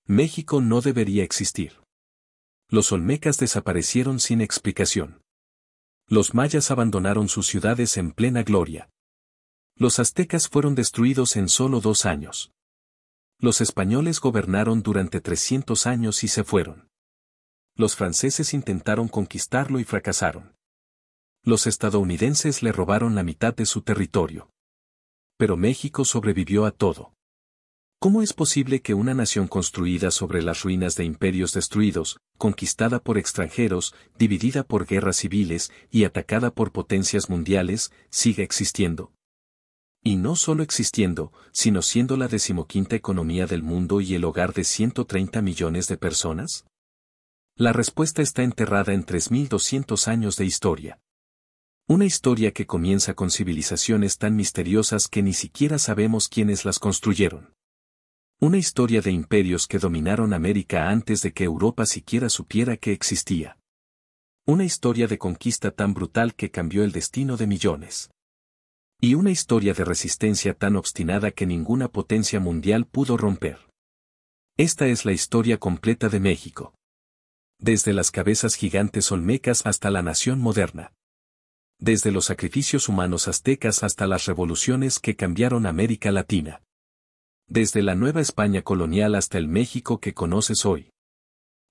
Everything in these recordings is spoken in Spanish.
México no debería existir. Los olmecas desaparecieron sin explicación. Los mayas abandonaron sus ciudades en plena gloria. Los aztecas fueron destruidos en solo 2 años. Los españoles gobernaron durante 300 años y se fueron. Los franceses intentaron conquistarlo y fracasaron. Los estadounidenses le robaron la mitad de su territorio. Pero México sobrevivió a todo. ¿Cómo es posible que una nación construida sobre las ruinas de imperios destruidos, conquistada por extranjeros, dividida por guerras civiles y atacada por potencias mundiales, siga existiendo? Y no solo existiendo, sino siendo la 15ª economía del mundo y el hogar de 130 millones de personas? La respuesta está enterrada en 3200 años de historia. Una historia que comienza con civilizaciones tan misteriosas que ni siquiera sabemos quiénes las construyeron. Una historia de imperios que dominaron América antes de que Europa siquiera supiera que existía. Una historia de conquista tan brutal que cambió el destino de millones. Y una historia de resistencia tan obstinada que ninguna potencia mundial pudo romper. Esta es la historia completa de México. Desde las cabezas gigantes olmecas hasta la nación moderna. Desde los sacrificios humanos aztecas hasta las revoluciones que cambiaron América Latina. Desde la Nueva España colonial hasta el México que conoces hoy.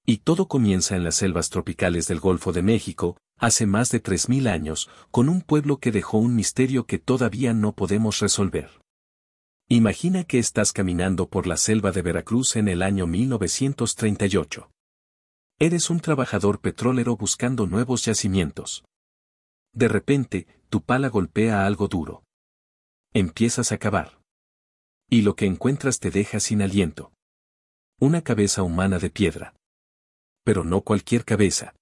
Y todo comienza en las selvas tropicales del Golfo de México, hace más de 3000 años, con un pueblo que dejó un misterio que todavía no podemos resolver. Imagina que estás caminando por la selva de Veracruz en el año 1938. Eres un trabajador petrolero buscando nuevos yacimientos. De repente, tu pala golpea algo duro. Empiezas a cavar. Y lo que encuentras te deja sin aliento. Una cabeza humana de piedra. Pero no cualquier cabeza.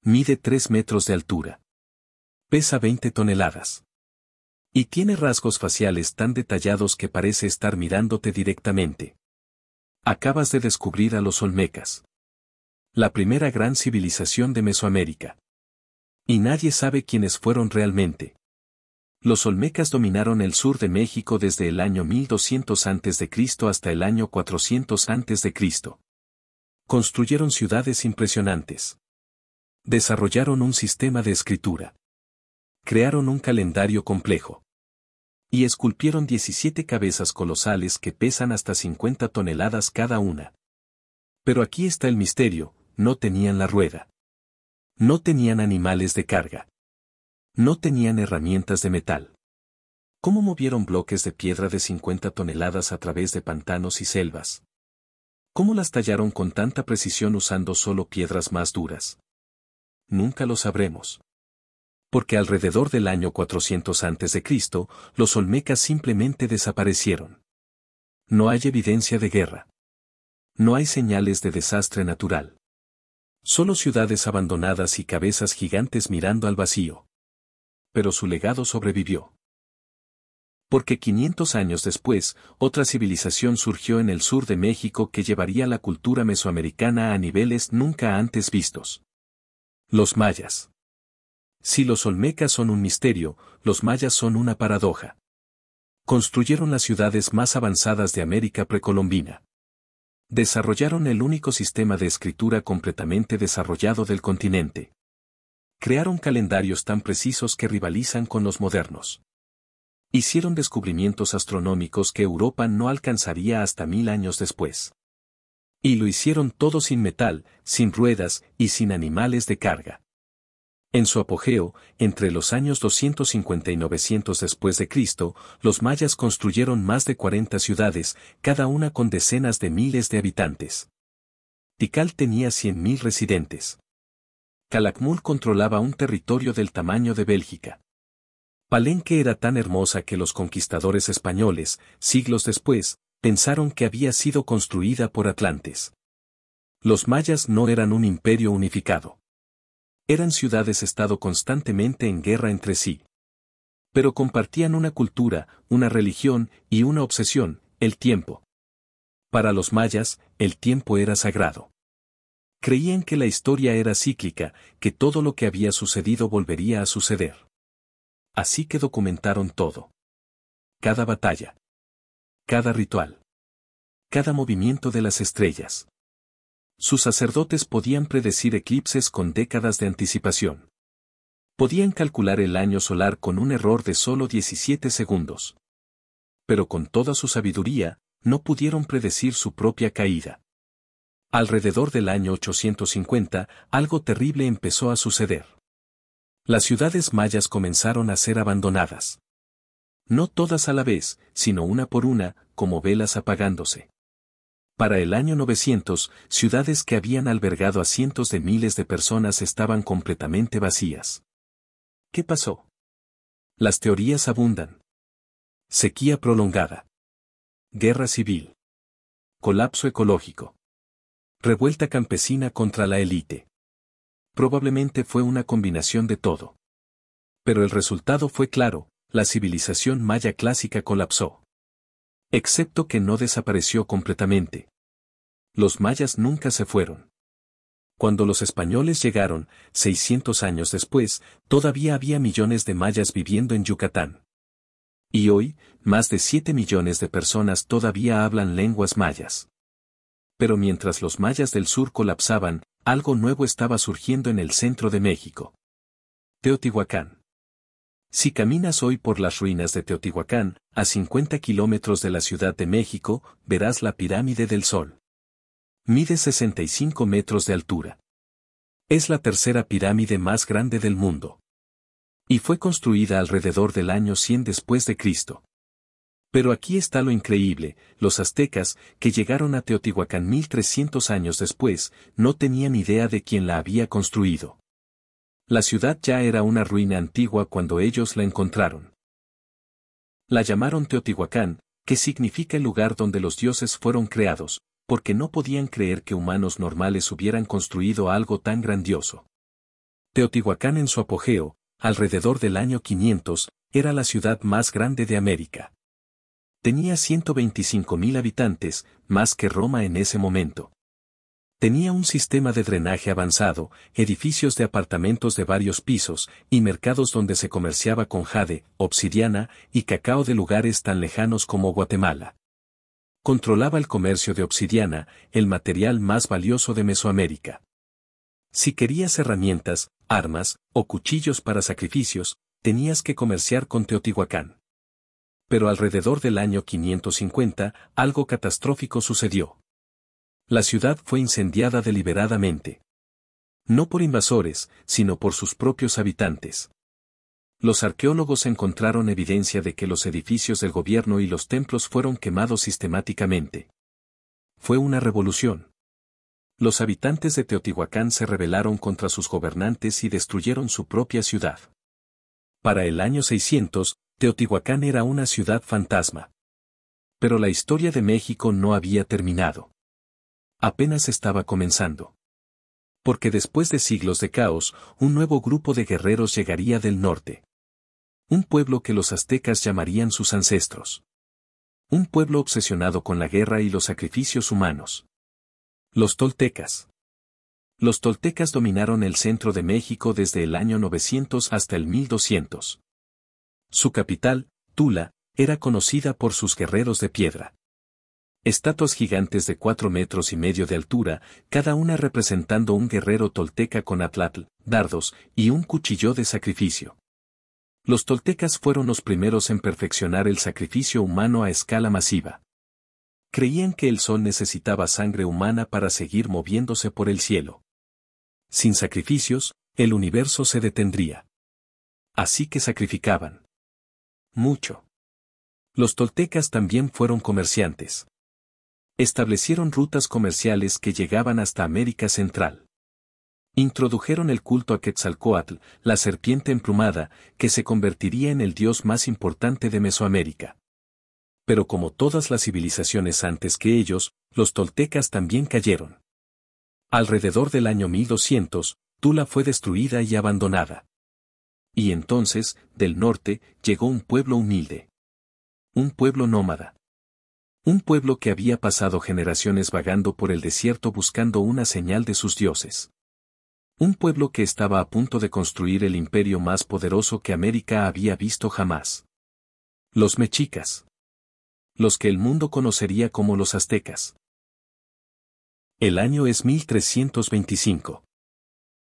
Mide 3 metros de altura. Pesa 20 toneladas. Y tiene rasgos faciales tan detallados que parece estar mirándote directamente. Acabas de descubrir a los olmecas. La primera gran civilización de Mesoamérica. Y nadie sabe quiénes fueron realmente. Los olmecas dominaron el sur de México desde el año 1200 a.C. hasta el año 400 a.C. Construyeron ciudades impresionantes. Desarrollaron un sistema de escritura. Crearon un calendario complejo. Y esculpieron 17 cabezas colosales que pesan hasta 50 toneladas cada una. Pero aquí está el misterio, no tenían la rueda. No tenían animales de carga. No tenían herramientas de metal. ¿Cómo movieron bloques de piedra de 50 toneladas a través de pantanos y selvas? ¿Cómo las tallaron con tanta precisión usando solo piedras más duras? Nunca lo sabremos. Porque alrededor del año 400 a.C., los olmecas simplemente desaparecieron. No hay evidencia de guerra. No hay señales de desastre natural. Solo ciudades abandonadas y cabezas gigantes mirando al vacío. Pero su legado sobrevivió. Porque 500 años después, otra civilización surgió en el sur de México que llevaría la cultura mesoamericana a niveles nunca antes vistos. Los mayas. Si los olmecas son un misterio, los mayas son una paradoja. Construyeron las ciudades más avanzadas de América precolombina. Desarrollaron el único sistema de escritura completamente desarrollado del continente. Crearon calendarios tan precisos que rivalizan con los modernos. Hicieron descubrimientos astronómicos que Europa no alcanzaría hasta 1000 años después. Y lo hicieron todo sin metal, sin ruedas y sin animales de carga. En su apogeo, entre los años 250 y 900 después de Cristo, los mayas construyeron más de 40 ciudades, cada una con decenas de miles de habitantes. Tikal tenía 100.000 residentes. Calakmul controlaba un territorio del tamaño de Bélgica. Palenque era tan hermosa que los conquistadores españoles, siglos después, pensaron que había sido construida por atlantes. Los mayas no eran un imperio unificado. Eran ciudades-estado constantemente en guerra entre sí. Pero compartían una cultura, una religión y una obsesión, el tiempo. Para los mayas, el tiempo era sagrado. Creían que la historia era cíclica, que todo lo que había sucedido volvería a suceder. Así que documentaron todo. Cada batalla. Cada ritual. cada movimiento de las estrellas. Sus sacerdotes podían predecir eclipses con décadas de anticipación. Podían calcular el año solar con un error de solo 17 segundos. Pero con toda su sabiduría, no pudieron predecir su propia caída. Alrededor del año 850, algo terrible empezó a suceder. Las ciudades mayas comenzaron a ser abandonadas. No todas a la vez, sino una por una, como velas apagándose. Para el año 900, ciudades que habían albergado a cientos de miles de personas estaban completamente vacías. ¿Qué pasó? Las teorías abundan. Sequía prolongada. Guerra civil. Colapso ecológico. Revuelta campesina contra la élite. Probablemente fue una combinación de todo. Pero el resultado fue claro, la civilización maya clásica colapsó. Excepto que no desapareció completamente. Los mayas nunca se fueron. Cuando los españoles llegaron, 600 años después, todavía había millones de mayas viviendo en Yucatán. Y hoy, más de 7 millones de personas todavía hablan lenguas mayas. Pero mientras los mayas del sur colapsaban, algo nuevo estaba surgiendo en el centro de México. Teotihuacán. Si caminas hoy por las ruinas de Teotihuacán, a 50 kilómetros de la Ciudad de México, verás la Pirámide del Sol. Mide 65 metros de altura. Es la tercera pirámide más grande del mundo. Y fue construida alrededor del año 100 después de Cristo. Pero aquí está lo increíble, los aztecas, que llegaron a Teotihuacán 1300 años después, no tenían idea de quién la había construido. La ciudad ya era una ruina antigua cuando ellos la encontraron. La llamaron Teotihuacán, que significa el lugar donde los dioses fueron creados, porque no podían creer que humanos normales hubieran construido algo tan grandioso. Teotihuacán en su apogeo, alrededor del año 500, era la ciudad más grande de América. Tenía 125.000 habitantes, más que Roma en ese momento. Tenía un sistema de drenaje avanzado, edificios de apartamentos de varios pisos, y mercados donde se comerciaba con jade, obsidiana y cacao de lugares tan lejanos como Guatemala. Controlaba el comercio de obsidiana, el material más valioso de Mesoamérica. Si querías herramientas, armas o cuchillos para sacrificios, tenías que comerciar con Teotihuacán. Pero alrededor del año 550, algo catastrófico sucedió. La ciudad fue incendiada deliberadamente. No por invasores, sino por sus propios habitantes. Los arqueólogos encontraron evidencia de que los edificios del gobierno y los templos fueron quemados sistemáticamente. Fue una revolución. Los habitantes de Teotihuacán se rebelaron contra sus gobernantes y destruyeron su propia ciudad. Para el año 600, Teotihuacán era una ciudad fantasma. Pero la historia de México no había terminado. Apenas estaba comenzando. Porque después de siglos de caos, un nuevo grupo de guerreros llegaría del norte. Un pueblo que los aztecas llamarían sus ancestros. Un pueblo obsesionado con la guerra y los sacrificios humanos. Los toltecas. Los toltecas dominaron el centro de México desde el año 900 hasta el 1200. Su capital, Tula, era conocida por sus guerreros de piedra. Estatuas gigantes de 4,5 metros de altura, cada una representando un guerrero tolteca con atlatl, dardos y un cuchillo de sacrificio. Los toltecas fueron los primeros en perfeccionar el sacrificio humano a escala masiva. Creían que el sol necesitaba sangre humana para seguir moviéndose por el cielo. Sin sacrificios, el universo se detendría. Así que sacrificaban. Mucho. Los toltecas también fueron comerciantes. Establecieron rutas comerciales que llegaban hasta América Central. Introdujeron el culto a Quetzalcóatl, la serpiente emplumada, que se convertiría en el dios más importante de Mesoamérica. Pero como todas las civilizaciones antes que ellos, los toltecas también cayeron. Alrededor del año 1200, Tula fue destruida y abandonada. Y entonces, del norte, llegó un pueblo humilde. Un pueblo nómada. Un pueblo que había pasado generaciones vagando por el desierto buscando una señal de sus dioses. Un pueblo que estaba a punto de construir el imperio más poderoso que América había visto jamás. Los mexicas. Los que el mundo conocería como los aztecas. El año es 1325.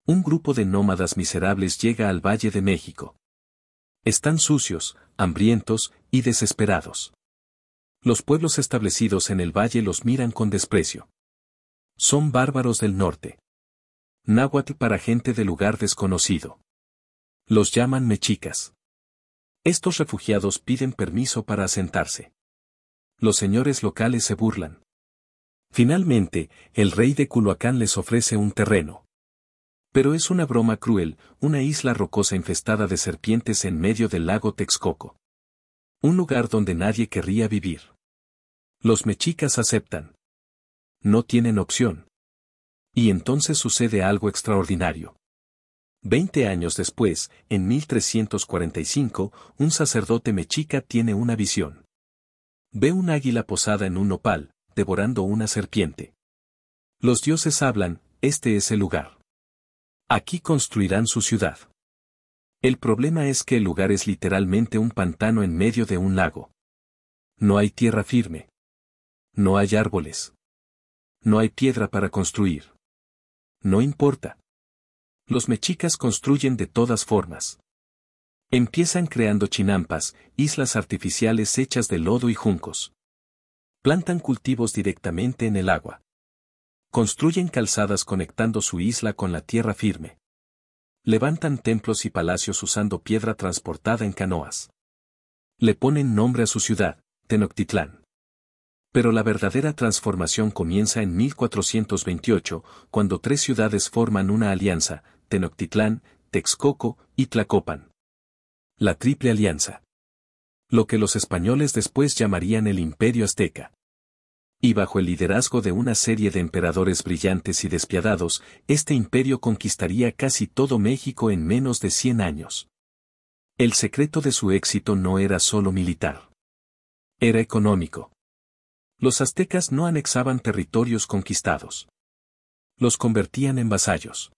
Un grupo de nómadas miserables llega al Valle de México. Están sucios, hambrientos y desesperados. Los pueblos establecidos en el valle los miran con desprecio. Son bárbaros del norte. Náhuatl para gente de lugar desconocido. Los llaman mexicas. Estos refugiados piden permiso para asentarse. Los señores locales se burlan. Finalmente, el rey de Culhuacán les ofrece un terreno. Pero es una broma cruel, una isla rocosa infestada de serpientes en medio del lago Texcoco. Un lugar donde nadie querría vivir. Los mexicas aceptan. No tienen opción. Y entonces sucede algo extraordinario. 20 años después, en 1345, un sacerdote mexica tiene una visión. Ve un águila posada en un nopal, devorando una serpiente. Los dioses hablan, este es el lugar. Aquí construirán su ciudad. El problema es que el lugar es literalmente un pantano en medio de un lago. No hay tierra firme. No hay árboles. No hay piedra para construir. No importa. Los mexicas construyen de todas formas. Empiezan creando chinampas, islas artificiales hechas de lodo y juncos. Plantan cultivos directamente en el agua. Construyen calzadas conectando su isla con la tierra firme. Levantan templos y palacios usando piedra transportada en canoas. Le ponen nombre a su ciudad, Tenochtitlán. Pero la verdadera transformación comienza en 1428, cuando 3 ciudades forman una alianza, Tenochtitlán, Texcoco y Tlacopan. La Triple Alianza. Lo que los españoles después llamarían el Imperio Azteca. Y bajo el liderazgo de una serie de emperadores brillantes y despiadados, este imperio conquistaría casi todo México en menos de 100 años. El secreto de su éxito no era solo militar. Era económico. Los aztecas no anexaban territorios conquistados. Los convertían en vasallos.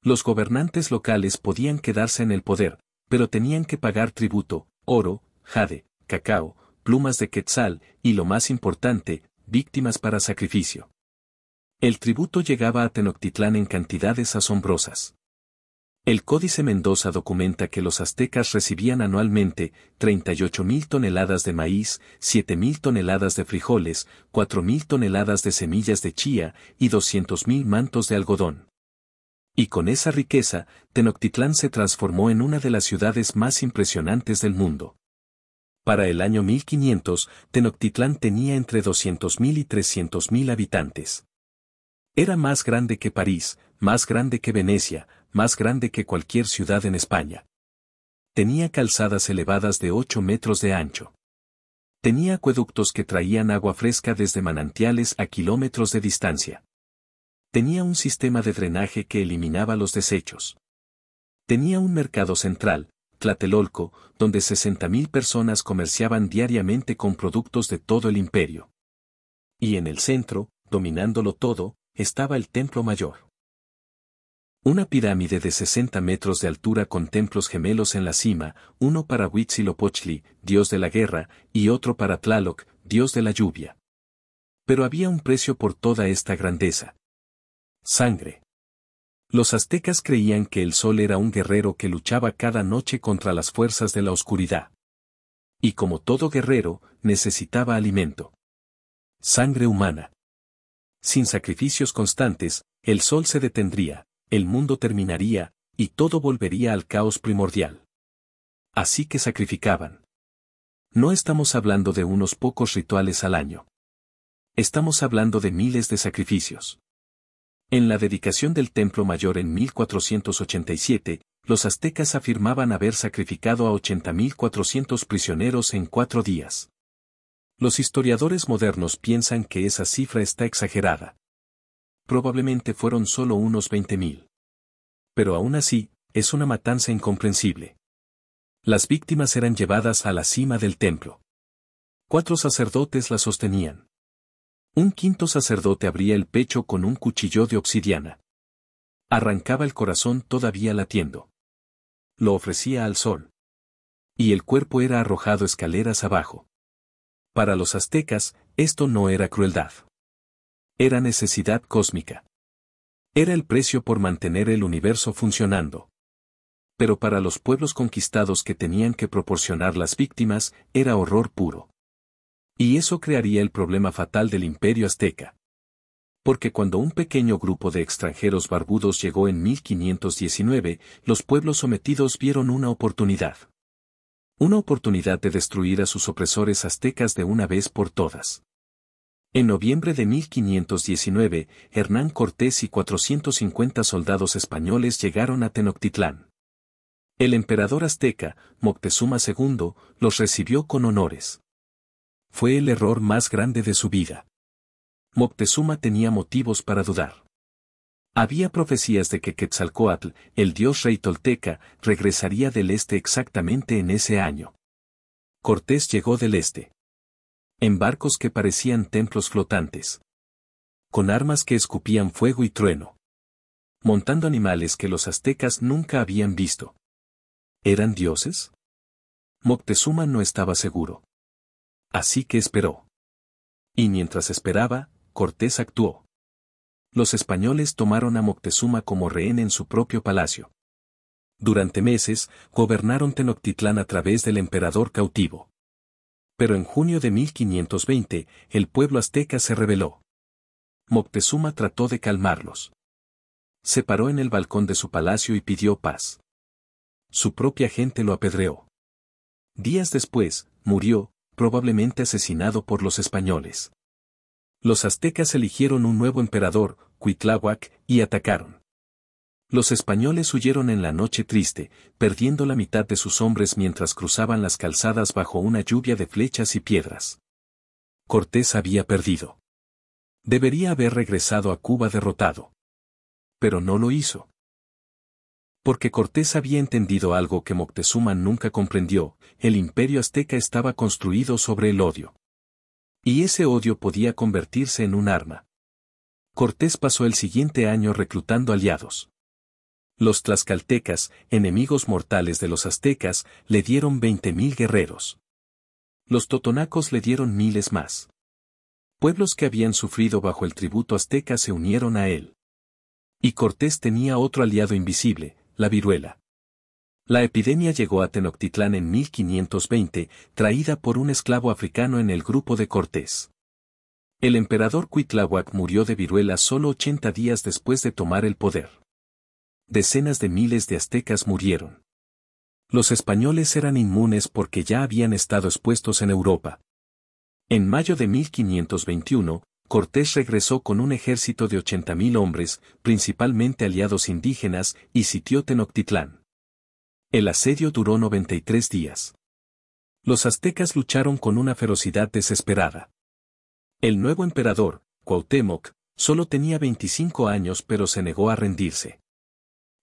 Los gobernantes locales podían quedarse en el poder, pero tenían que pagar tributo, oro, jade, cacao, plumas de quetzal y lo más importante, víctimas para sacrificio. El tributo llegaba a Tenochtitlán en cantidades asombrosas. El Códice Mendoza documenta que los aztecas recibían anualmente 38,000 toneladas de maíz, 7,000 toneladas de frijoles, 4,000 toneladas de semillas de chía y 200,000 mantos de algodón. Y con esa riqueza, Tenochtitlán se transformó en una de las ciudades más impresionantes del mundo. Para el año 1500, Tenochtitlán tenía entre 200,000 y 300,000 habitantes. Era más grande que París, más grande que Venecia, más grande que cualquier ciudad en España. Tenía calzadas elevadas de 8 metros de ancho. Tenía acueductos que traían agua fresca desde manantiales a kilómetros de distancia. Tenía un sistema de drenaje que eliminaba los desechos. Tenía un mercado central, Tlatelolco, donde 60,000 personas comerciaban diariamente con productos de todo el imperio. Y en el centro, dominándolo todo, estaba el Templo Mayor. Una pirámide de 60 metros de altura con templos gemelos en la cima, uno para Huitzilopochtli, dios de la guerra, y otro para Tlaloc, dios de la lluvia. Pero había un precio por toda esta grandeza. Sangre. Los aztecas creían que el sol era un guerrero que luchaba cada noche contra las fuerzas de la oscuridad. Y como todo guerrero, necesitaba alimento. Sangre humana. Sin sacrificios constantes, el sol se detendría, el mundo terminaría, y todo volvería al caos primordial. Así que sacrificaban. No estamos hablando de unos pocos rituales al año. Estamos hablando de miles de sacrificios. En la dedicación del Templo Mayor en 1487, los aztecas afirmaban haber sacrificado a 80,400 prisioneros en 4 días. Los historiadores modernos piensan que esa cifra está exagerada. Probablemente fueron solo unos 20,000. Pero aún así, es una matanza incomprensible. Las víctimas eran llevadas a la cima del templo. 4 sacerdotes la sostenían. Un quinto sacerdote abría el pecho con un cuchillo de obsidiana. Arrancaba el corazón todavía latiendo. Lo ofrecía al sol. Y el cuerpo era arrojado escaleras abajo. Para los aztecas, esto no era crueldad. Era necesidad cósmica. Era el precio por mantener el universo funcionando. Pero para los pueblos conquistados que tenían que proporcionar las víctimas, era horror puro. Y eso crearía el problema fatal del imperio azteca. Porque cuando un pequeño grupo de extranjeros barbudos llegó en 1519, los pueblos sometidos vieron una oportunidad. Una oportunidad de destruir a sus opresores aztecas de una vez por todas. En noviembre de 1519, Hernán Cortés y 450 soldados españoles llegaron a Tenochtitlán. El emperador azteca, Moctezuma II, los recibió con honores. Fue el error más grande de su vida. Moctezuma tenía motivos para dudar. Había profecías de que Quetzalcóatl, el dios rey tolteca, regresaría del este exactamente en ese año. Cortés llegó del este. En barcos que parecían templos flotantes. Con armas que escupían fuego y trueno. Montando animales que los aztecas nunca habían visto. ¿Eran dioses? Moctezuma no estaba seguro. Así que esperó. Y mientras esperaba, Cortés actuó. Los españoles tomaron a Moctezuma como rehén en su propio palacio. Durante meses, gobernaron Tenochtitlán a través del emperador cautivo. Pero en junio de 1520, el pueblo azteca se rebeló. Moctezuma trató de calmarlos. Se paró en el balcón de su palacio y pidió paz. Su propia gente lo apedreó. Días después, murió, probablemente asesinado por los españoles. Los aztecas eligieron un nuevo emperador, Cuitláhuac, y atacaron. Los españoles huyeron en la noche triste, perdiendo la mitad de sus hombres mientras cruzaban las calzadas bajo una lluvia de flechas y piedras. Cortés había perdido. Debería haber regresado a Cuba derrotado. Pero no lo hizo. Porque Cortés había entendido algo que Moctezuma nunca comprendió: el imperio azteca estaba construido sobre el odio. Y ese odio podía convertirse en un arma. Cortés pasó el siguiente año reclutando aliados. Los tlaxcaltecas, enemigos mortales de los aztecas, le dieron 20,000 guerreros. Los totonacos le dieron miles más. Pueblos que habían sufrido bajo el tributo azteca se unieron a él. Y Cortés tenía otro aliado invisible, la viruela. La epidemia llegó a Tenochtitlán en 1520, traída por un esclavo africano en el grupo de Cortés. El emperador Cuitláhuac murió de viruela solo 80 días después de tomar el poder. Decenas de miles de aztecas murieron. Los españoles eran inmunes porque ya habían estado expuestos en Europa. En mayo de 1521, Cortés regresó con un ejército de 80,000 hombres, principalmente aliados indígenas, y sitió Tenochtitlán. El asedio duró 93 días. Los aztecas lucharon con una ferocidad desesperada. El nuevo emperador, Cuauhtémoc, solo tenía 25 años pero se negó a rendirse.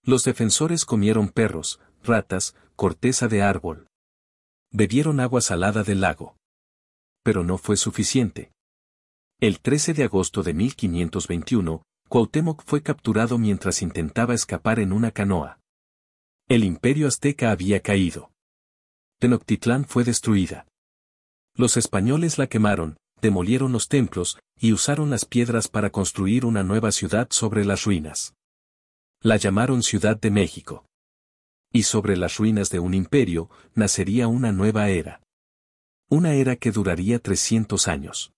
Los defensores comieron perros, ratas, corteza de árbol. Bebieron agua salada del lago. Pero no fue suficiente. El 13 de agosto de 1521, Cuauhtémoc fue capturado mientras intentaba escapar en una canoa. El imperio azteca había caído. Tenochtitlán fue destruida. Los españoles la quemaron, demolieron los templos, y usaron las piedras para construir una nueva ciudad sobre las ruinas. La llamaron Ciudad de México. Y sobre las ruinas de un imperio, nacería una nueva era. Una era que duraría 300 años.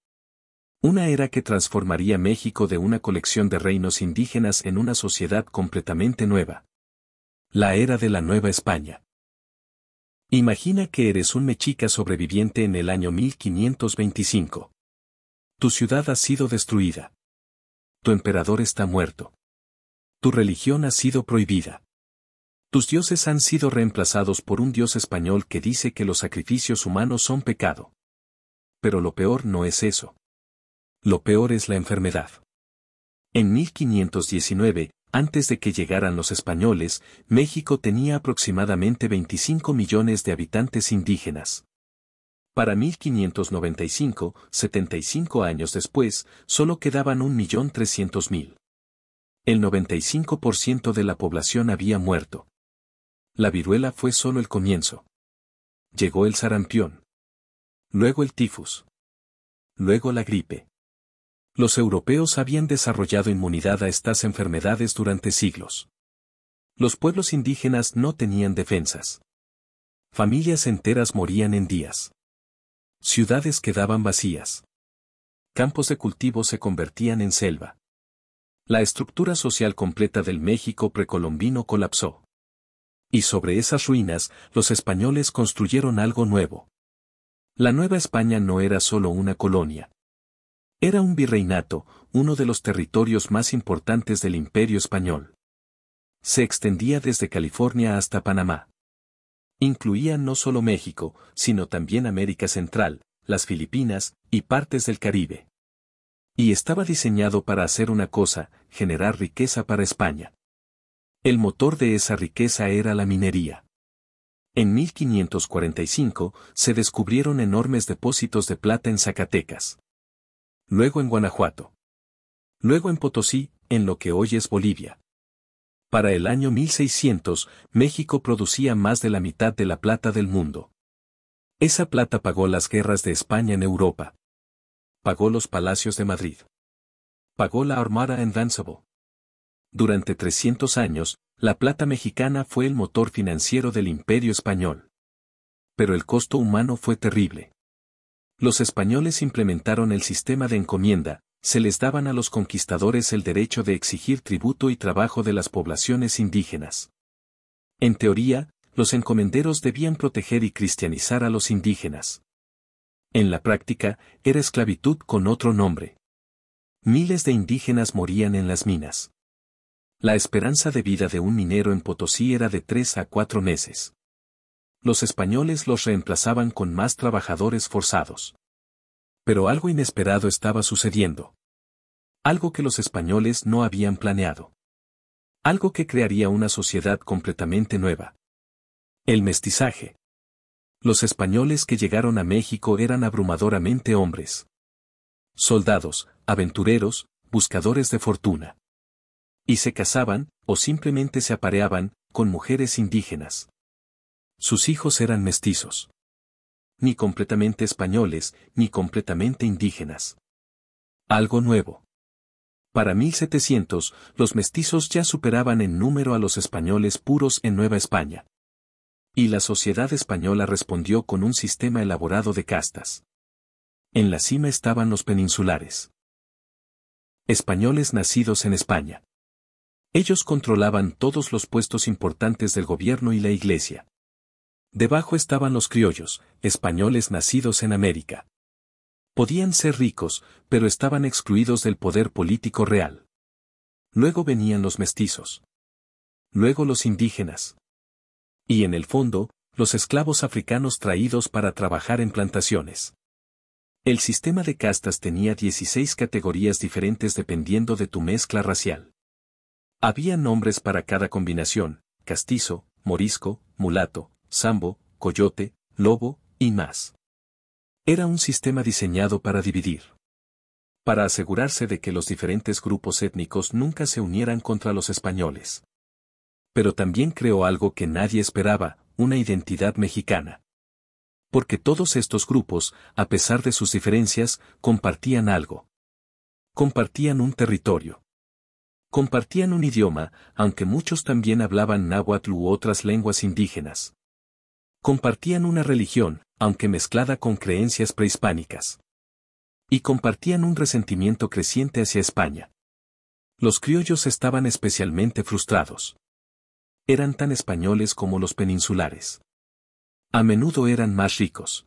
Una era que transformaría México de una colección de reinos indígenas en una sociedad completamente nueva. La era de la Nueva España. Imagina que eres un mexica sobreviviente en el año 1525. Tu ciudad ha sido destruida. Tu emperador está muerto. Tu religión ha sido prohibida. Tus dioses han sido reemplazados por un dios español que dice que los sacrificios humanos son pecado. Pero lo peor no es eso. Lo peor es la enfermedad. En 1519, antes de que llegaran los españoles, México tenía aproximadamente 25 millones de habitantes indígenas. Para 1595, 75 años después, solo quedaban 1,300,000. El 95% de la población había muerto. La viruela fue solo el comienzo. Llegó el sarampión. Luego el tifus. luego la gripe. Los europeos habían desarrollado inmunidad a estas enfermedades durante siglos. Los pueblos indígenas no tenían defensas. Familias enteras morían en días. Ciudades quedaban vacías. Campos de cultivo se convertían en selva. La estructura social completa del México precolombino colapsó. Y sobre esas ruinas, los españoles construyeron algo nuevo. La Nueva España no era solo una colonia. Era un virreinato, uno de los territorios más importantes del Imperio Español. Se extendía desde California hasta Panamá. Incluía no solo México, sino también América Central, las Filipinas, y partes del Caribe. Y estaba diseñado para hacer una cosa, generar riqueza para España. El motor de esa riqueza era la minería. En 1545 se descubrieron enormes depósitos de plata en Zacatecas. Luego en Guanajuato. Luego en Potosí, en lo que hoy es Bolivia. Para el año 1600, México producía más de la mitad de la plata del mundo. Esa plata pagó las guerras de España en Europa. Pagó los palacios de Madrid. Pagó la Armada Invincible. Durante 300 años, la plata mexicana fue el motor financiero del Imperio Español. Pero el costo humano fue terrible. Los españoles implementaron el sistema de encomienda, se les daban a los conquistadores el derecho de exigir tributo y trabajo de las poblaciones indígenas. En teoría, los encomenderos debían proteger y cristianizar a los indígenas. En la práctica, era esclavitud con otro nombre. Miles de indígenas morían en las minas. La esperanza de vida de un minero en Potosí era de 3 a 4 meses. Los españoles los reemplazaban con más trabajadores forzados. Pero algo inesperado estaba sucediendo. Algo que los españoles no habían planeado. Algo que crearía una sociedad completamente nueva. El mestizaje. Los españoles que llegaron a México eran abrumadoramente hombres. Soldados, aventureros, buscadores de fortuna. Y se casaban, o simplemente se apareaban, con mujeres indígenas. Sus hijos eran mestizos. Ni completamente españoles, ni completamente indígenas. Algo nuevo. Para 1700, los mestizos ya superaban en número a los españoles puros en Nueva España. Y la sociedad española respondió con un sistema elaborado de castas. En la cima estaban los peninsulares. Españoles nacidos en España. Ellos controlaban todos los puestos importantes del gobierno y la iglesia. Debajo estaban los criollos, españoles nacidos en América. Podían ser ricos, pero estaban excluidos del poder político real. Luego venían los mestizos. Luego los indígenas. Y en el fondo, los esclavos africanos traídos para trabajar en plantaciones. El sistema de castas tenía 16 categorías diferentes dependiendo de tu mezcla racial. Había nombres para cada combinación: castizo, morisco, mulato, sambo, coyote, lobo, y más. Era un sistema diseñado para dividir. Para asegurarse de que los diferentes grupos étnicos nunca se unieran contra los españoles. Pero también creó algo que nadie esperaba, una identidad mexicana. Porque todos estos grupos, a pesar de sus diferencias, compartían algo. Compartían un territorio. Compartían un idioma, aunque muchos también hablaban náhuatl u otras lenguas indígenas. Compartían una religión, aunque mezclada con creencias prehispánicas. Y compartían un resentimiento creciente hacia España. Los criollos estaban especialmente frustrados. Eran tan españoles como los peninsulares. A menudo eran más ricos.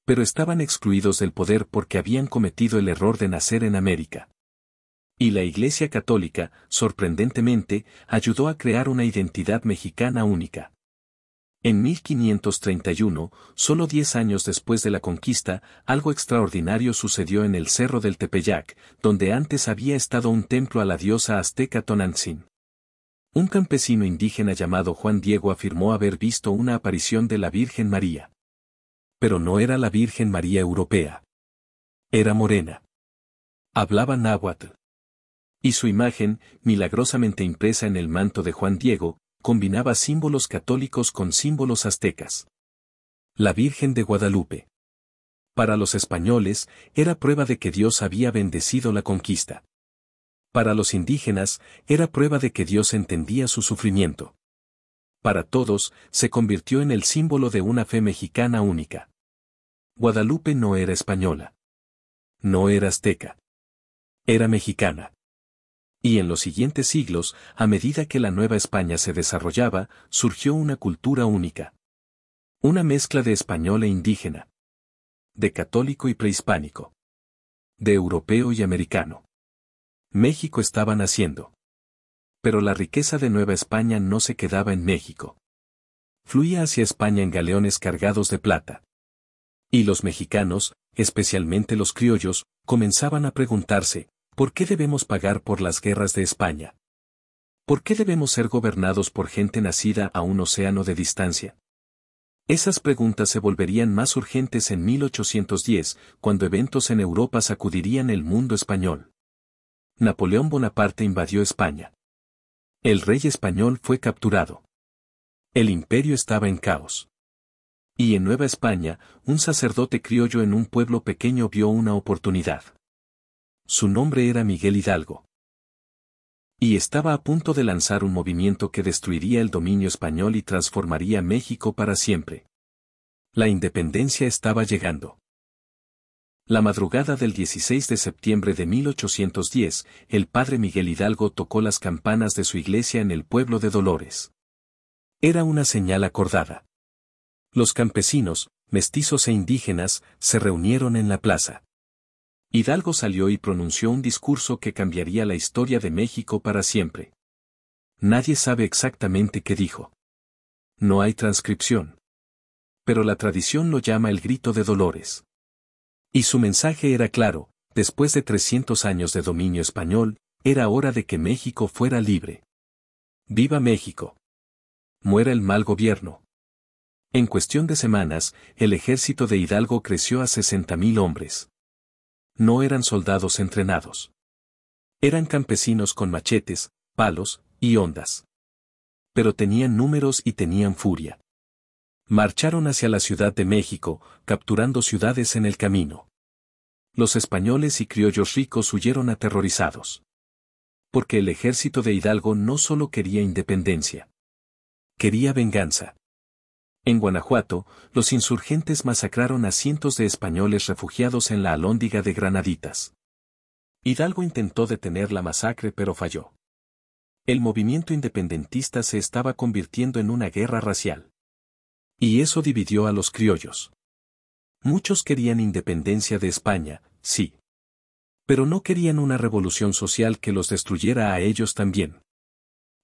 Pero estaban excluidos del poder porque habían cometido el error de nacer en América. Y la Iglesia Católica, sorprendentemente, ayudó a crear una identidad mexicana única. En 1531, solo 10 años después de la conquista, algo extraordinario sucedió en el Cerro del Tepeyac, donde antes había estado un templo a la diosa azteca Tonantzin. Un campesino indígena llamado Juan Diego afirmó haber visto una aparición de la Virgen María. Pero no era la Virgen María europea. Era morena. Hablaba náhuatl. Y su imagen, milagrosamente impresa en el manto de Juan Diego, combinaba símbolos católicos con símbolos aztecas. La Virgen de Guadalupe. Para los españoles, era prueba de que Dios había bendecido la conquista. Para los indígenas, era prueba de que Dios entendía su sufrimiento. Para todos, se convirtió en el símbolo de una fe mexicana única. Guadalupe no era española. No era azteca. Era mexicana. Y en los siguientes siglos, a medida que la Nueva España se desarrollaba, surgió una cultura única. Una mezcla de español e indígena. De católico y prehispánico. De europeo y americano. México estaba naciendo. Pero la riqueza de Nueva España no se quedaba en México. Fluía hacia España en galeones cargados de plata. Y los mexicanos, especialmente los criollos, comenzaban a preguntarse, ¿por qué debemos pagar por las guerras de España? ¿Por qué debemos ser gobernados por gente nacida a un océano de distancia? Esas preguntas se volverían más urgentes en 1810, cuando eventos en Europa sacudirían el mundo español. Napoleón Bonaparte invadió España. El rey español fue capturado. El imperio estaba en caos. Y en Nueva España, un sacerdote criollo en un pueblo pequeño vio una oportunidad. Su nombre era Miguel Hidalgo. Y estaba a punto de lanzar un movimiento que destruiría el dominio español y transformaría México para siempre. La independencia estaba llegando. La madrugada del 16 de septiembre de 1810, el padre Miguel Hidalgo tocó las campanas de su iglesia en el pueblo de Dolores. Era una señal acordada. Los campesinos, mestizos e indígenas, se reunieron en la plaza. Hidalgo salió y pronunció un discurso que cambiaría la historia de México para siempre. Nadie sabe exactamente qué dijo. No hay transcripción. Pero la tradición lo llama el grito de Dolores. Y su mensaje era claro: después de 300 años de dominio español, era hora de que México fuera libre. ¡Viva México! ¡Muera el mal gobierno! En cuestión de semanas, el ejército de Hidalgo creció a 60.000 hombres. No eran soldados entrenados. Eran campesinos con machetes, palos y hondas. Pero tenían números y tenían furia. Marcharon hacia la Ciudad de México, capturando ciudades en el camino. Los españoles y criollos ricos huyeron aterrorizados. Porque el ejército de Hidalgo no solo quería independencia. Quería venganza. En Guanajuato, los insurgentes masacraron a cientos de españoles refugiados en la Alhóndiga de Granaditas. Hidalgo intentó detener la masacre pero falló. El movimiento independentista se estaba convirtiendo en una guerra racial. Y eso dividió a los criollos. Muchos querían independencia de España, sí. Pero no querían una revolución social que los destruyera a ellos también.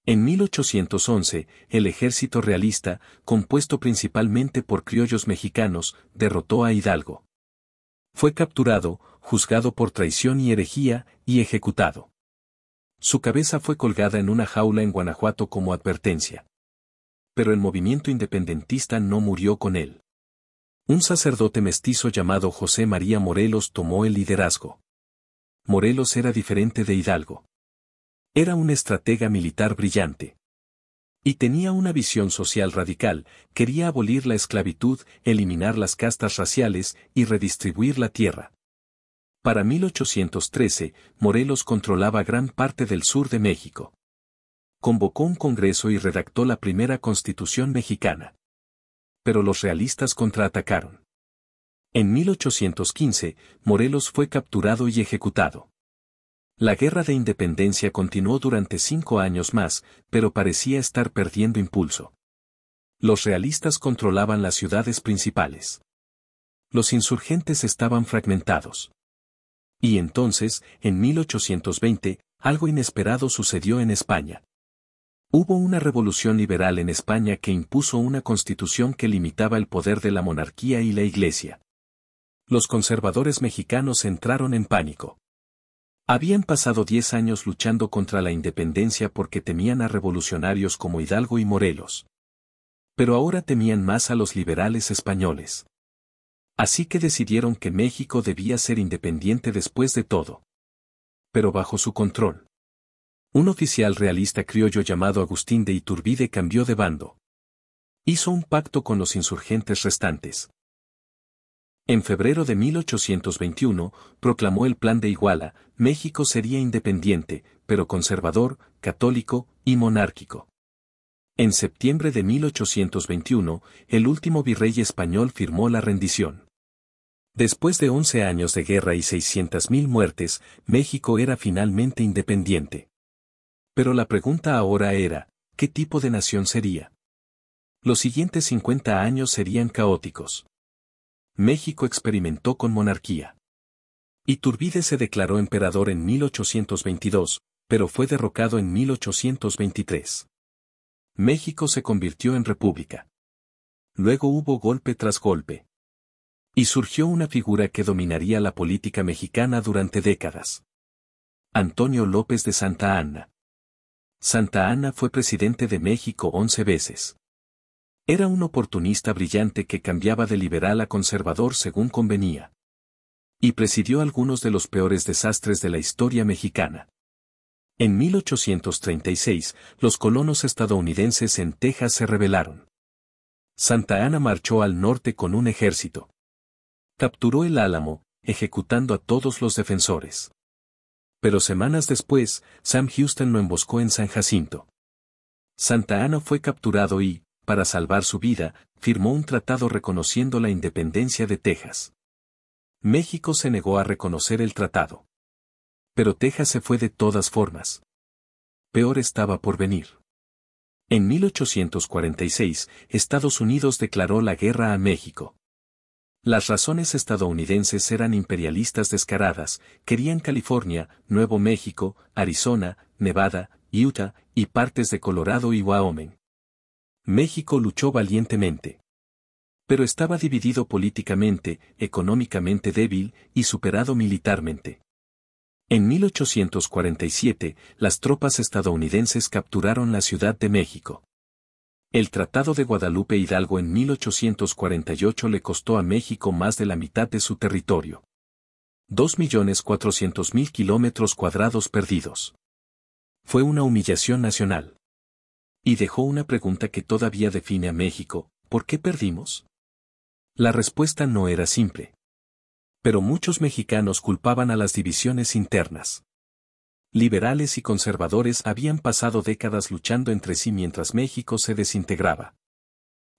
En 1811, el ejército realista, compuesto principalmente por criollos mexicanos, derrotó a Hidalgo. Fue capturado, juzgado por traición y herejía, y ejecutado. Su cabeza fue colgada en una jaula en Guanajuato como advertencia. Pero el movimiento independentista no murió con él. Un sacerdote mestizo llamado José María Morelos tomó el liderazgo. Morelos era diferente de Hidalgo. Era un estratega militar brillante. Y tenía una visión social radical: quería abolir la esclavitud, eliminar las castas raciales y redistribuir la tierra. Para 1813, Morelos controlaba gran parte del sur de México. Convocó un congreso y redactó la primera Constitución mexicana. Pero los realistas contraatacaron. En 1815, Morelos fue capturado y ejecutado. La guerra de independencia continuó durante 5 años más, pero parecía estar perdiendo impulso. Los realistas controlaban las ciudades principales. Los insurgentes estaban fragmentados. Y entonces, en 1820, algo inesperado sucedió en España. Hubo una revolución liberal en España que impuso una constitución que limitaba el poder de la monarquía y la Iglesia. Los conservadores mexicanos entraron en pánico. Habían pasado 10 años luchando contra la independencia porque temían a revolucionarios como Hidalgo y Morelos. Pero ahora temían más a los liberales españoles. Así que decidieron que México debía ser independiente después de todo. Pero bajo su control. Un oficial realista criollo llamado Agustín de Iturbide cambió de bando. Hizo un pacto con los insurgentes restantes. En febrero de 1821, proclamó el Plan de Iguala. México sería independiente, pero conservador, católico y monárquico. En septiembre de 1821, el último virrey español firmó la rendición. Después de 11 años de guerra y 600.000 muertes, México era finalmente independiente. Pero la pregunta ahora era, ¿qué tipo de nación sería? Los siguientes 50 años serían caóticos. México experimentó con monarquía. Iturbide se declaró emperador en 1822, pero fue derrocado en 1823. México se convirtió en república. Luego hubo golpe tras golpe. Y surgió una figura que dominaría la política mexicana durante décadas. Antonio López de Santa Anna. Santa Anna fue presidente de México 11 veces. Era un oportunista brillante que cambiaba de liberal a conservador según convenía. Y presidió algunos de los peores desastres de la historia mexicana. En 1836, los colonos estadounidenses en Texas se rebelaron. Santa Anna marchó al norte con un ejército. Capturó el Álamo, ejecutando a todos los defensores. Pero semanas después, Sam Houston lo emboscó en San Jacinto. Santa Anna fue capturado y, para salvar su vida, firmó un tratado reconociendo la independencia de Texas. México se negó a reconocer el tratado. Pero Texas se fue de todas formas. Peor estaba por venir. En 1846, Estados Unidos declaró la guerra a México. Las razones estadounidenses eran imperialistas descaradas, querían California, Nuevo México, Arizona, Nevada, Utah y partes de Colorado y Wyoming. México luchó valientemente. Pero estaba dividido políticamente, económicamente débil y superado militarmente. En 1847, las tropas estadounidenses capturaron la Ciudad de México. El Tratado de Guadalupe Hidalgo en 1848 le costó a México más de la mitad de su territorio. 2.400.000 kilómetros cuadrados perdidos. Fue una humillación nacional. Y dejó una pregunta que todavía define a México: ¿por qué perdimos? La respuesta no era simple. Pero muchos mexicanos culpaban a las divisiones internas. Liberales y conservadores habían pasado décadas luchando entre sí mientras México se desintegraba.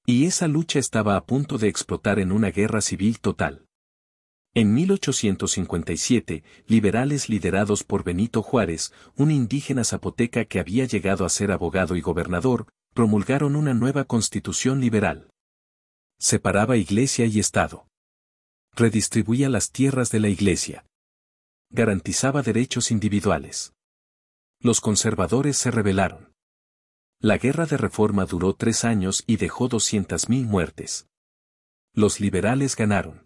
Y esa lucha estaba a punto de explotar en una guerra civil total. En 1857, liberales liderados por Benito Juárez, un indígena zapoteca que había llegado a ser abogado y gobernador, promulgaron una nueva constitución liberal. Separaba Iglesia y Estado. Redistribuía las tierras de la Iglesia. Garantizaba derechos individuales. Los conservadores se rebelaron. La guerra de reforma duró 3 años y dejó 200.000 muertes. Los liberales ganaron.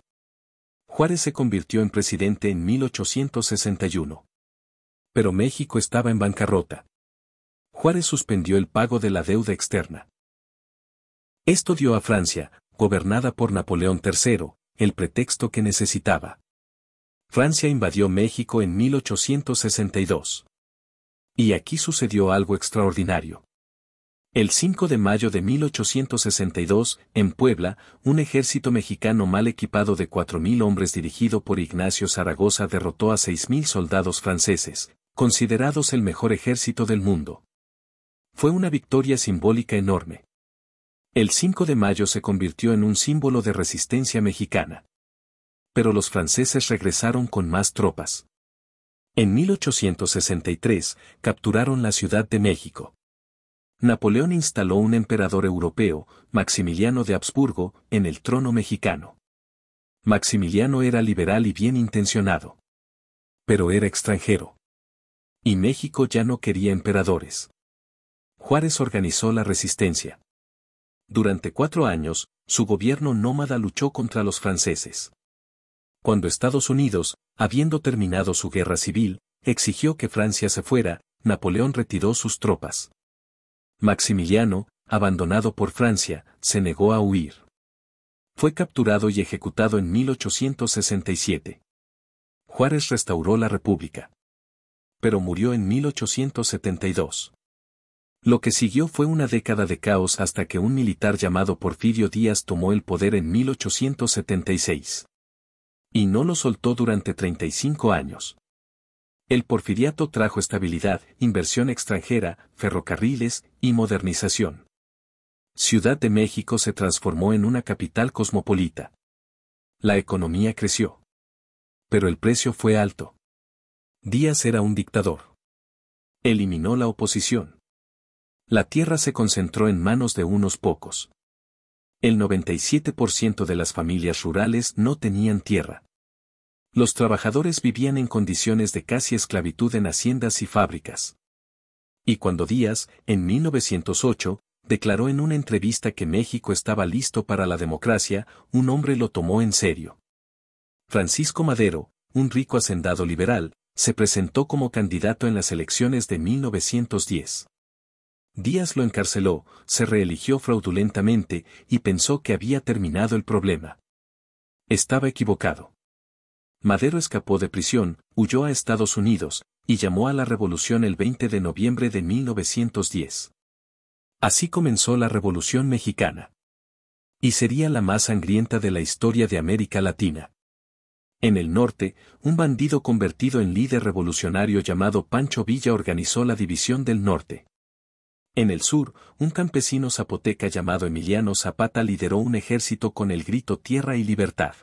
Juárez se convirtió en presidente en 1861. Pero México estaba en bancarrota. Juárez suspendió el pago de la deuda externa. Esto dio a Francia, gobernada por Napoleón III, el pretexto que necesitaba. Francia invadió México en 1862. Y aquí sucedió algo extraordinario. El 5 de mayo de 1862, en Puebla, un ejército mexicano mal equipado de 4.000 hombres dirigido por Ignacio Zaragoza derrotó a 6.000 soldados franceses, considerados el mejor ejército del mundo. Fue una victoria simbólica enorme. El 5 de mayo se convirtió en un símbolo de resistencia mexicana. Pero los franceses regresaron con más tropas. En 1863, capturaron la Ciudad de México. Napoleón instaló un emperador europeo, Maximiliano de Habsburgo, en el trono mexicano. Maximiliano era liberal y bien intencionado. Pero era extranjero. Y México ya no quería emperadores. Juárez organizó la resistencia. Durante 4 años, su gobierno nómada luchó contra los franceses. Cuando Estados Unidos, habiendo terminado su guerra civil, exigió que Francia se fuera, Napoleón retiró sus tropas. Maximiliano, abandonado por Francia, se negó a huir. Fue capturado y ejecutado en 1867. Juárez restauró la República. Pero murió en 1872. Lo que siguió fue una década de caos hasta que un militar llamado Porfirio Díaz tomó el poder en 1876. Y no lo soltó durante 35 años. El porfiriato trajo estabilidad, inversión extranjera, ferrocarriles y modernización. Ciudad de México se transformó en una capital cosmopolita. La economía creció. Pero el precio fue alto. Díaz era un dictador. Eliminó la oposición. La tierra se concentró en manos de unos pocos. El 97% de las familias rurales no tenían tierra. Los trabajadores vivían en condiciones de casi esclavitud en haciendas y fábricas. Y cuando Díaz, en 1908, declaró en una entrevista que México estaba listo para la democracia, un hombre lo tomó en serio. Francisco Madero, un rico hacendado liberal, se presentó como candidato en las elecciones de 1910. Díaz lo encarceló, se reeligió fraudulentamente y pensó que había terminado el problema. Estaba equivocado. Madero escapó de prisión, huyó a Estados Unidos, y llamó a la revolución el 20 de noviembre de 1910. Así comenzó la Revolución Mexicana. Y sería la más sangrienta de la historia de América Latina. En el norte, un bandido convertido en líder revolucionario llamado Pancho Villa organizó la División del Norte. En el sur, un campesino zapoteca llamado Emiliano Zapata lideró un ejército con el grito Tierra y Libertad.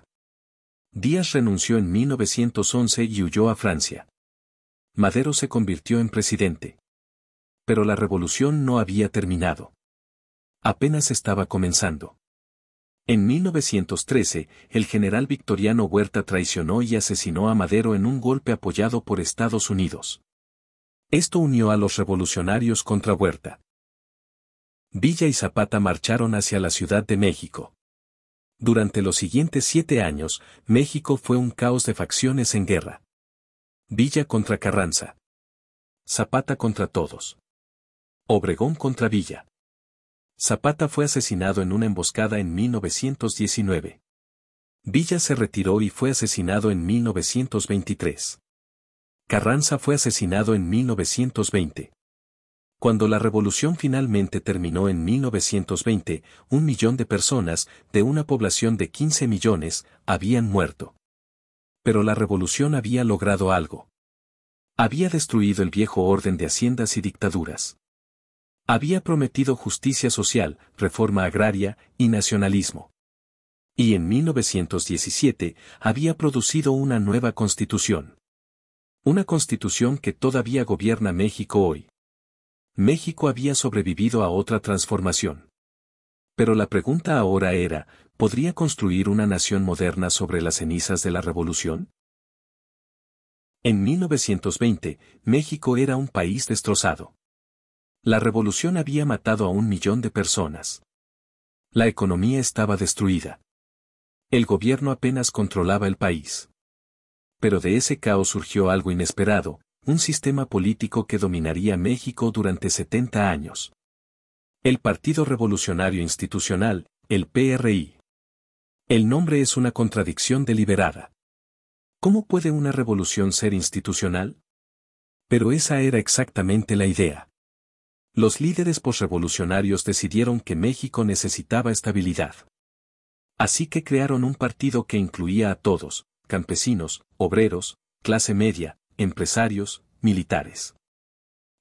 Díaz renunció en 1911 y huyó a Francia. Madero se convirtió en presidente. Pero la revolución no había terminado. Apenas estaba comenzando. En 1913, el general Victoriano Huerta traicionó y asesinó a Madero en un golpe apoyado por Estados Unidos. Esto unió a los revolucionarios contra Huerta. Villa y Zapata marcharon hacia la Ciudad de México. Durante los siguientes 7 años, México fue un caos de facciones en guerra. Villa contra Carranza. Zapata contra todos. Obregón contra Villa. Zapata fue asesinado en una emboscada en 1919. Villa se retiró y fue asesinado en 1923. Carranza fue asesinado en 1920. Cuando la revolución finalmente terminó en 1920, 1 millón de personas, de una población de 15 millones, habían muerto. Pero la revolución había logrado algo. Había destruido el viejo orden de haciendas y dictaduras. Había prometido justicia social, reforma agraria y nacionalismo. Y en 1917 había producido una nueva constitución. Una constitución que todavía gobierna México hoy. México había sobrevivido a otra transformación. Pero la pregunta ahora era, ¿podría construir una nación moderna sobre las cenizas de la revolución? En 1920, México era un país destrozado. La revolución había matado a 1 millón de personas. La economía estaba destruida. El gobierno apenas controlaba el país. Pero de ese caos surgió algo inesperado, un sistema político que dominaría México durante 70 años. El Partido Revolucionario Institucional, el PRI. El nombre es una contradicción deliberada. ¿Cómo puede una revolución ser institucional? Pero esa era exactamente la idea. Los líderes posrevolucionarios decidieron que México necesitaba estabilidad. Así que crearon un partido que incluía a todos, campesinos, obreros, clase media, empresarios, militares.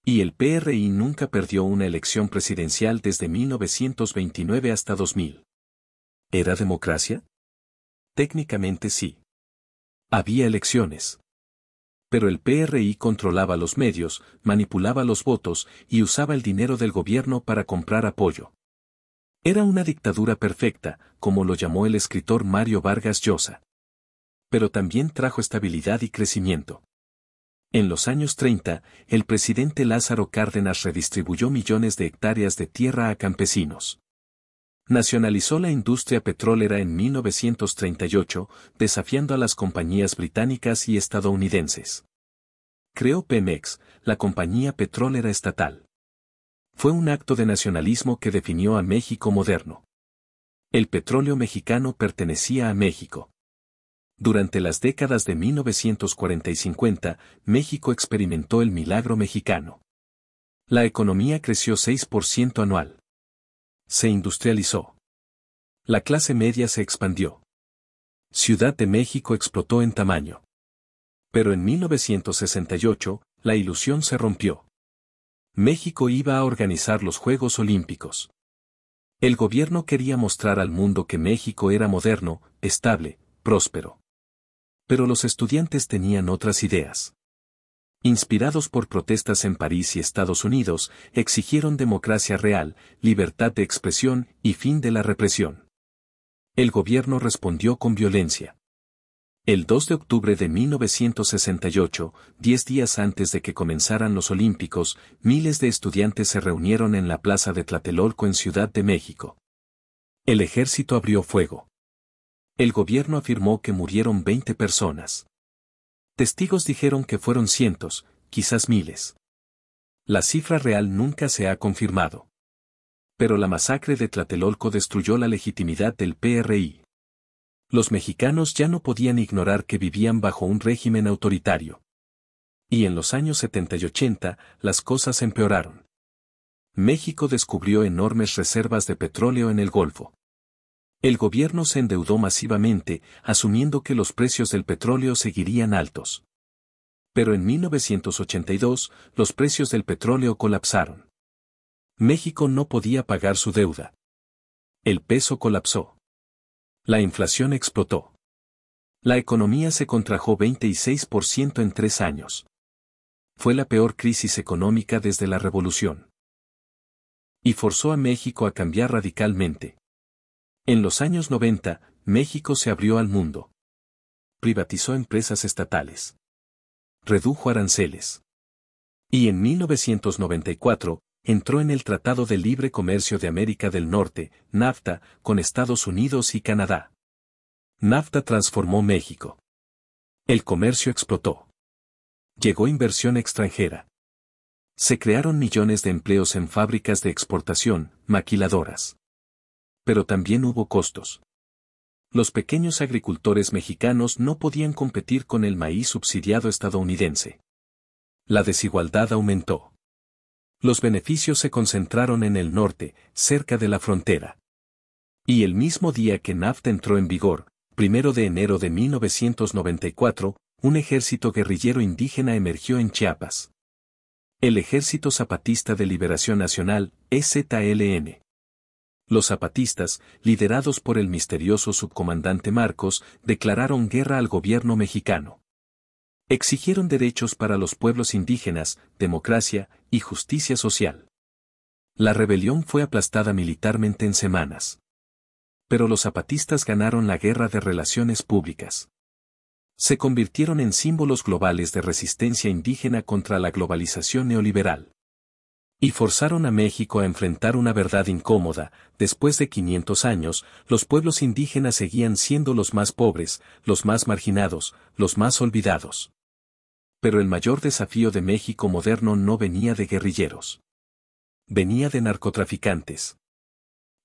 Y el PRI nunca perdió una elección presidencial desde 1929 hasta 2000. ¿Era democracia? Técnicamente sí. Había elecciones. Pero el PRI controlaba los medios, manipulaba los votos y usaba el dinero del gobierno para comprar apoyo. Era una dictadura perfecta, como lo llamó el escritor Mario Vargas Llosa. Pero también trajo estabilidad y crecimiento. En los años 30, el presidente Lázaro Cárdenas redistribuyó millones de hectáreas de tierra a campesinos. Nacionalizó la industria petrolera en 1938, desafiando a las compañías británicas y estadounidenses. Creó Pemex, la compañía petrolera estatal. Fue un acto de nacionalismo que definió a México moderno. El petróleo mexicano pertenecía a México. Durante las décadas de 1940 y 50, México experimentó el milagro mexicano. La economía creció 6% anual. Se industrializó. La clase media se expandió. Ciudad de México explotó en tamaño. Pero en 1968, la ilusión se rompió. México iba a organizar los Juegos Olímpicos. El gobierno quería mostrar al mundo que México era moderno, estable, próspero. Pero los estudiantes tenían otras ideas. Inspirados por protestas en París y Estados Unidos, exigieron democracia real, libertad de expresión y fin de la represión. El gobierno respondió con violencia. El 2 de octubre de 1968, 10 días antes de que comenzaran los Olímpicos, miles de estudiantes se reunieron en la plaza de Tlatelolco en Ciudad de México. El ejército abrió fuego. El gobierno afirmó que murieron 20 personas. Testigos dijeron que fueron cientos, quizás miles. La cifra real nunca se ha confirmado. Pero la masacre de Tlatelolco destruyó la legitimidad del PRI. Los mexicanos ya no podían ignorar que vivían bajo un régimen autoritario. Y en los años 70 y 80, las cosas empeoraron. México descubrió enormes reservas de petróleo en el Golfo. El gobierno se endeudó masivamente, asumiendo que los precios del petróleo seguirían altos. Pero en 1982, los precios del petróleo colapsaron. México no podía pagar su deuda. El peso colapsó. La inflación explotó. La economía se contrajo 26% en 3 años. Fue la peor crisis económica desde la Revolución. Y forzó a México a cambiar radicalmente. En los años 90, México se abrió al mundo. Privatizó empresas estatales. Redujo aranceles. Y en 1994, entró en el Tratado de Libre Comercio de América del Norte, NAFTA, con Estados Unidos y Canadá. NAFTA transformó México. El comercio explotó. Llegó inversión extranjera. Se crearon millones de empleos en fábricas de exportación, maquiladoras. Pero también hubo costos. Los pequeños agricultores mexicanos no podían competir con el maíz subsidiado estadounidense. La desigualdad aumentó. Los beneficios se concentraron en el norte, cerca de la frontera. Y el mismo día que NAFTA entró en vigor, 1 de enero de 1994, un ejército guerrillero indígena emergió en Chiapas. El Ejército Zapatista de Liberación Nacional, EZLN. Los zapatistas, liderados por el misterioso subcomandante Marcos, declararon guerra al gobierno mexicano. Exigieron derechos para los pueblos indígenas, democracia y justicia social. La rebelión fue aplastada militarmente en semanas. Pero los zapatistas ganaron la guerra de relaciones públicas. Se convirtieron en símbolos globales de resistencia indígena contra la globalización neoliberal. Y forzaron a México a enfrentar una verdad incómoda: después de 500 años, los pueblos indígenas seguían siendo los más pobres, los más marginados, los más olvidados. Pero el mayor desafío de México moderno no venía de guerrilleros. Venía de narcotraficantes.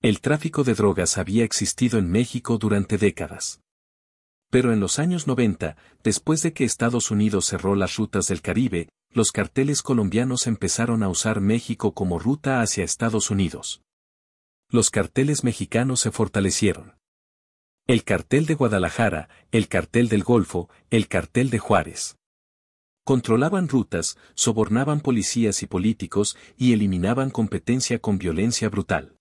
El tráfico de drogas había existido en México durante décadas. Pero en los años 90, después de que Estados Unidos cerró las rutas del Caribe, los carteles colombianos empezaron a usar México como ruta hacia Estados Unidos. Los carteles mexicanos se fortalecieron. El cartel de Guadalajara, el cartel del Golfo, el cartel de Juárez. Controlaban rutas, sobornaban policías y políticos y eliminaban competencia con violencia brutal.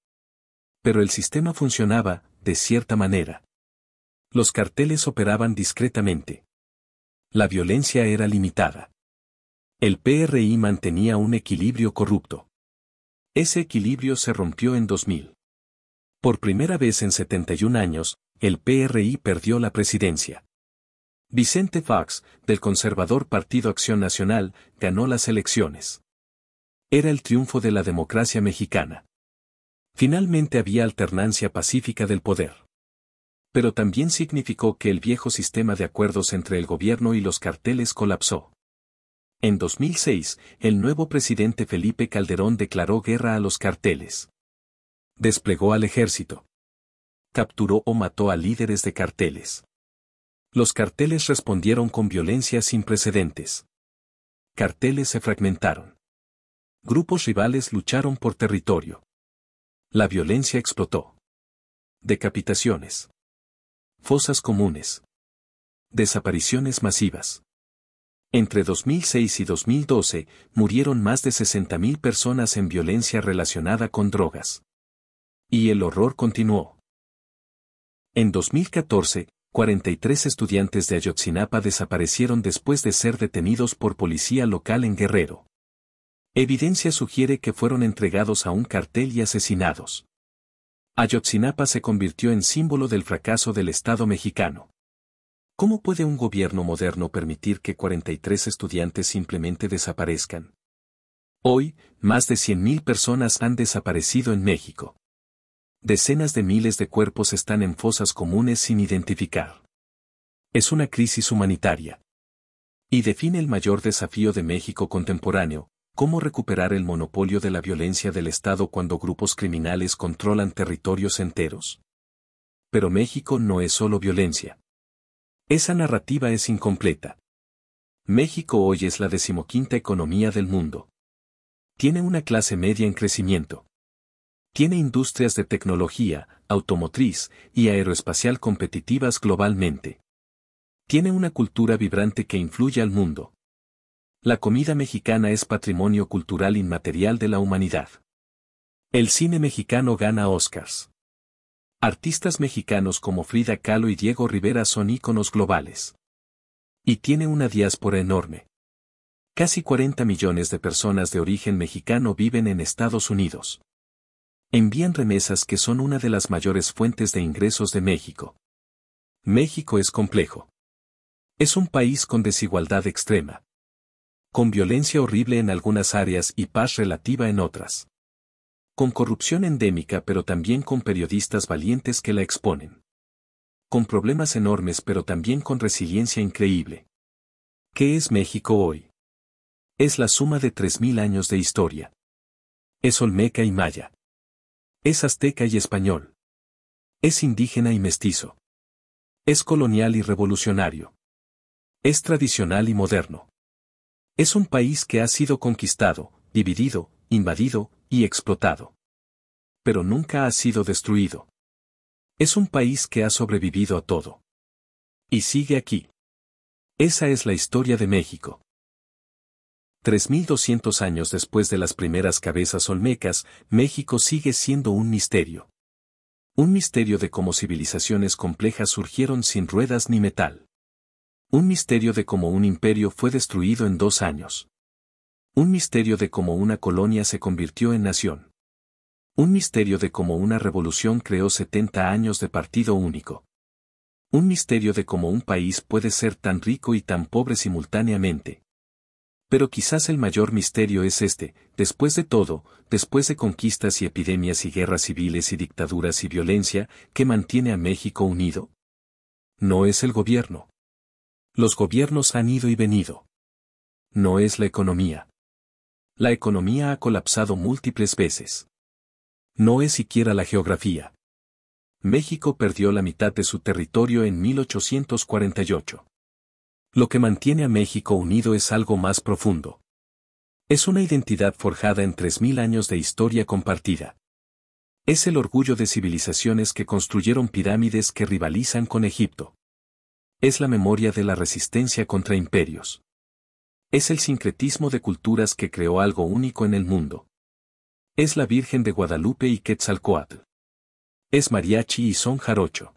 Pero el sistema funcionaba, de cierta manera. Los carteles operaban discretamente. La violencia era limitada. El PRI mantenía un equilibrio corrupto. Ese equilibrio se rompió en 2000. Por primera vez en 71 años, el PRI perdió la presidencia. Vicente Fox, del conservador Partido Acción Nacional, ganó las elecciones. Era el triunfo de la democracia mexicana. Finalmente había alternancia pacífica del poder. Pero también significó que el viejo sistema de acuerdos entre el gobierno y los carteles colapsó. En 2006, el nuevo presidente Felipe Calderón declaró guerra a los carteles. Desplegó al ejército. Capturó o mató a líderes de carteles. Los carteles respondieron con violencia sin precedentes. Carteles se fragmentaron. Grupos rivales lucharon por territorio. La violencia explotó. Decapitaciones. Fosas comunes. Desapariciones masivas. Entre 2006 y 2012, murieron más de 60.000 personas en violencia relacionada con drogas. Y el horror continuó. En 2014, 43 estudiantes de Ayotzinapa desaparecieron después de ser detenidos por policía local en Guerrero. Evidencia sugiere que fueron entregados a un cartel y asesinados. Ayotzinapa se convirtió en símbolo del fracaso del Estado mexicano. ¿Cómo puede un gobierno moderno permitir que 43 estudiantes simplemente desaparezcan? Hoy, más de 100.000 personas han desaparecido en México. Decenas de miles de cuerpos están en fosas comunes sin identificar. Es una crisis humanitaria. Y define el mayor desafío de México contemporáneo: cómo recuperar el monopolio de la violencia del Estado cuando grupos criminales controlan territorios enteros. Pero México no es solo violencia. Esa narrativa es incompleta. México hoy es la 15ª economía del mundo. Tiene una clase media en crecimiento. Tiene industrias de tecnología, automotriz y aeroespacial competitivas globalmente. Tiene una cultura vibrante que influye al mundo. La comida mexicana es patrimonio cultural inmaterial de la humanidad. El cine mexicano gana Oscars. Artistas mexicanos como Frida Kahlo y Diego Rivera son íconos globales. Y tiene una diáspora enorme. Casi 40 millones de personas de origen mexicano viven en Estados Unidos. Envían remesas que son una de las mayores fuentes de ingresos de México. México es complejo. Es un país con desigualdad extrema. Con violencia horrible en algunas áreas y paz relativa en otras. Con corrupción endémica pero también con periodistas valientes que la exponen. Con problemas enormes pero también con resiliencia increíble. ¿Qué es México hoy? Es la suma de 3.000 años de historia. Es olmeca y maya. Es azteca y español. Es indígena y mestizo. Es colonial y revolucionario. Es tradicional y moderno. Es un país que ha sido conquistado, dividido, invadido y explotado. Pero nunca ha sido destruido. Es un país que ha sobrevivido a todo. Y sigue aquí. Esa es la historia de México. 3.200 años después de las primeras cabezas olmecas, México sigue siendo un misterio. Un misterio de cómo civilizaciones complejas surgieron sin ruedas ni metal. Un misterio de cómo un imperio fue destruido en 2 años. Un misterio de cómo una colonia se convirtió en nación. Un misterio de cómo una revolución creó 70 años de partido único. Un misterio de cómo un país puede ser tan rico y tan pobre simultáneamente. Pero quizás el mayor misterio es este: después de todo, después de conquistas y epidemias y guerras civiles y dictaduras y violencia, ¿qué mantiene a México unido? No es el gobierno. Los gobiernos han ido y venido. No es la economía. La economía ha colapsado múltiples veces. No es siquiera la geografía. México perdió la mitad de su territorio en 1848. Lo que mantiene a México unido es algo más profundo. Es una identidad forjada en 3.000 años de historia compartida. Es el orgullo de civilizaciones que construyeron pirámides que rivalizan con Egipto. Es la memoria de la resistencia contra imperios. Es el sincretismo de culturas que creó algo único en el mundo. Es la Virgen de Guadalupe y Quetzalcóatl. Es mariachi y son jarocho.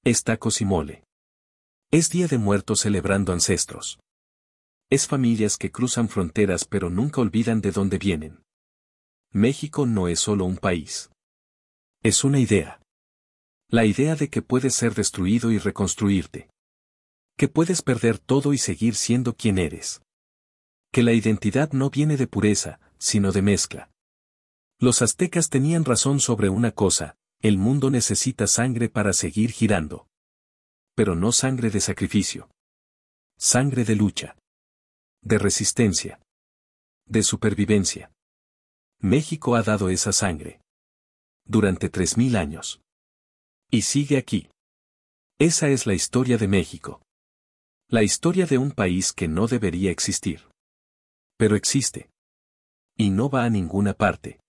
Es tacos y mole. Es Día de Muertos celebrando ancestros. Es familias que cruzan fronteras pero nunca olvidan de dónde vienen. México no es solo un país. Es una idea. La idea de que puedes ser destruido y reconstruirte. Que puedes perder todo y seguir siendo quien eres. Que la identidad no viene de pureza, sino de mezcla. Los aztecas tenían razón sobre una cosa: el mundo necesita sangre para seguir girando. Pero no sangre de sacrificio. Sangre de lucha. De resistencia. De supervivencia. México ha dado esa sangre. Durante 3.000 años. Y sigue aquí. Esa es la historia de México. La historia de un país que no debería existir. Pero existe. Y no va a ninguna parte.